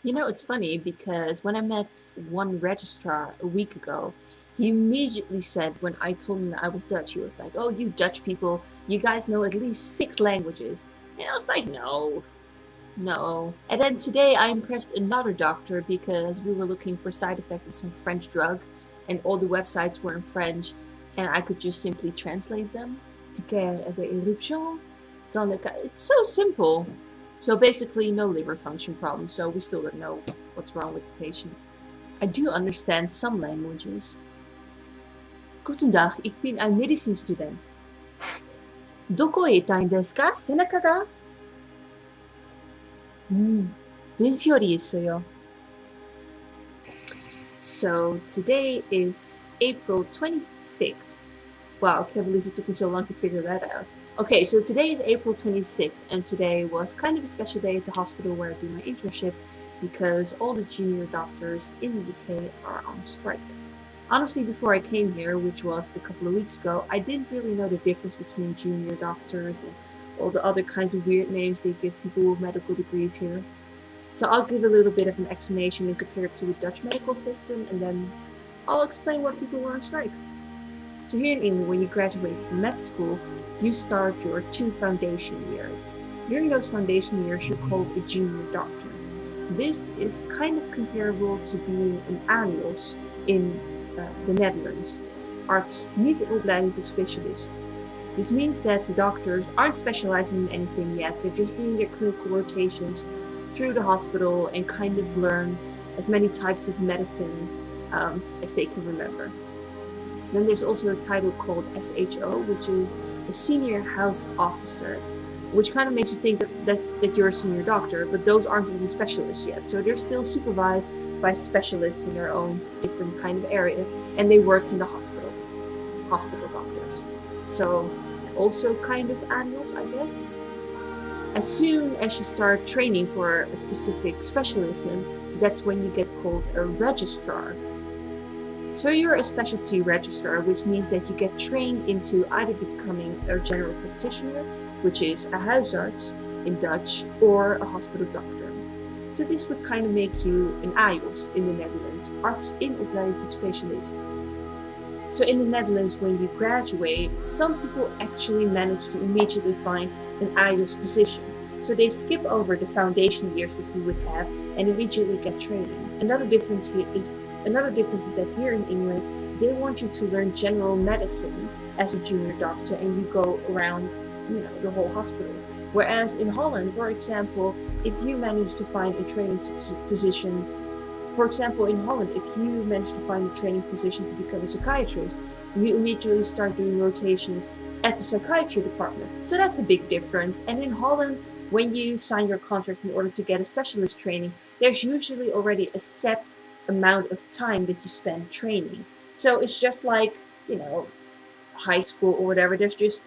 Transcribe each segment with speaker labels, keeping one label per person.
Speaker 1: You know, it's funny because when I met one registrar a week ago, he immediately said when I told him that I was Dutch, he was like, "Oh, you Dutch people, you guys know at least 6 languages." And I was like, "No, no." And then today I impressed another doctor because we were looking for side effects of some French drug and all the websites were in French and I could just simply translate them. Ticket de éruption dans le cas. It's so simple. So basically no liver function problem, so we still don't know what's wrong with the patient. I do understand some languages. Guten Tag, ich bin ein Medizinstudent. Doko etain desu ka? Senaka ga? 勉強ですよ. So today is April 26th. Wow, I can't believe it took me so long to figure that out. Okay, so today is April 26th, and today was kind of a special day at the hospital where I do my internship because all the junior doctors in the UK are on strike. Honestly, before I came here, which was a couple of weeks ago, I didn't really know the difference between junior doctors and all the other kinds of weird names they give people with medical degrees here. So I'll give a little bit of an explanation and compare it to the Dutch medical system, and then I'll explain why people were on strike. So here in England, when you graduate from med school, you start your 2 foundation years. During those foundation years, you're called a junior doctor. This is kind of comparable to being an ANIOS in the Netherlands. Arts niet een opleiding tot specialist. This means that the doctors aren't specializing in anything yet, they're just doing their clinical rotations through the hospital and kind of learn as many types of medicine as they can remember. Then there's also a title called SHO, which is a senior house officer, which kind of makes you think that you're a senior doctor, but those aren't even specialists yet. So they're still supervised by specialists in their own different kind of areas, and they work in the hospital doctors. So also kind of animals, I guess. As soon as you start training for a specific specialism, that's when you get called a registrar. So you're a specialty registrar, which means that you get trained into either becoming a general practitioner, which is a huisarts in Dutch, or a hospital doctor. So this would kind of make you an AIOS in the Netherlands, arts in opleiding tot specialist. So in the Netherlands, when you graduate, some people actually manage to immediately find an AIOS position. So they skip over the foundation years that you would have and immediately get training. Another difference is that here in England, they want you to learn general medicine as a junior doctor and you go around, the whole hospital. Whereas in Holland, for example, if you manage to find a training position, for example, in Holland, if you manage to find a training position to become a psychiatrist, you immediately start doing rotations at the psychiatry department. So that's a big difference. And in Holland, when you sign your contract in order to get a specialist training, there's usually already a set amount of time that you spend training. So it's just like, high school or whatever, there's just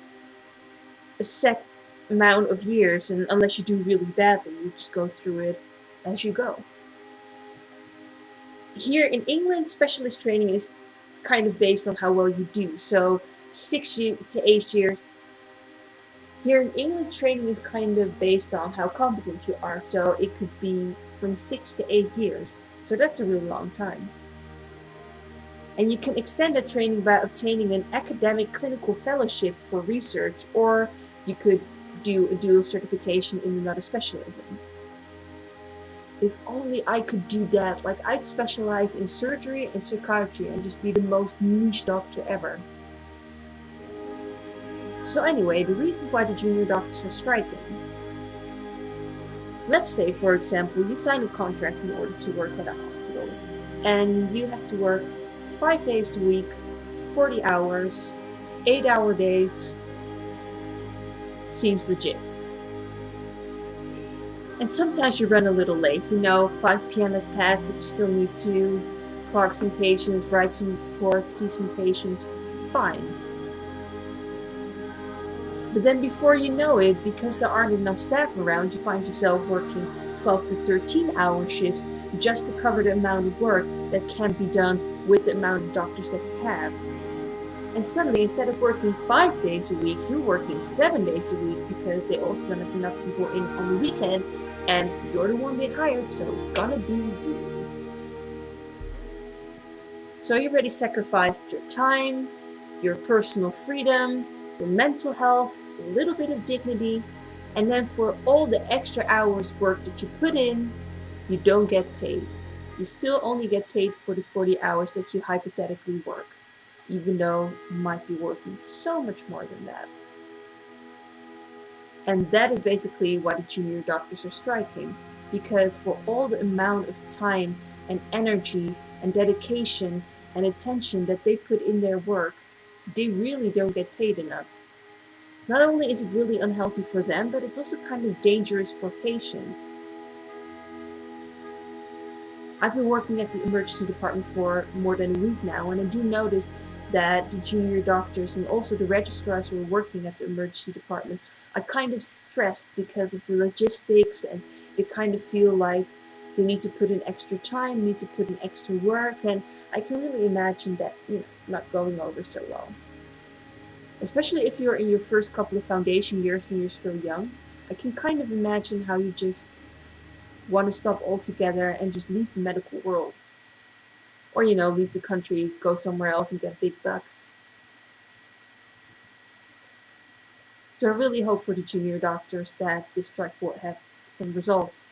Speaker 1: a set amount of years, and unless you do really badly, you just go through it as you go. Here in England, specialist training is kind of based on how well you do. So 6 to 8 years. Here in England, training is kind of based on how competent you are. So it could be from 6 to 8 years. So that's a really long time. And you can extend that training by obtaining an academic clinical fellowship for research, or you could do a dual certification in another specialism. If only I could do that, like I'd specialize in surgery and psychiatry and just be the most niche doctor ever. So anyway, the reason why the junior doctors are striking. Let's say, for example, you sign a contract in order to work at a hospital, and you have to work 5 days a week, 40 hours, 8-hour days. Seems legit. And sometimes you run a little late, 5 p.m. has passed, but you still need to clerk some patients, write some reports, see some patients. Fine. But then before you know it, because there aren't enough staff around, you find yourself working 12 to 13-hour shifts just to cover the amount of work that can be done with the amount of doctors that you have. And suddenly, instead of working 5 days a week, you're working 7 days a week because they also don't have enough people in on the weekend, and you're the one they hired, so it's gonna be you. So you already sacrificed your time, your personal freedom, your mental health, a little bit of dignity, and then for all the extra hours work that you put in, you don't get paid. You still only get paid for the 40 hours that you hypothetically work, even though you might be working so much more than that. And that is basically why the junior doctors are striking, because for all the amount of time and energy and dedication and attention that they put in their work, they really don't get paid enough. Not only is it really unhealthy for them, but it's also kind of dangerous for patients. I've been working at the emergency department for more than a week now, and I do notice that the junior doctors and also the registrars who are working at the emergency department are kind of stressed because of the logistics, and they kind of feel like they need to put in extra time, need to put in extra work, and I can really imagine that, not going over so well. Especially if you're in your first couple of foundation years and you're still young, I can kind of imagine how you just want to stop altogether and just leave the medical world. Or, leave the country, go somewhere else and get big bucks. So I really hope for the junior doctors that this strike will have some results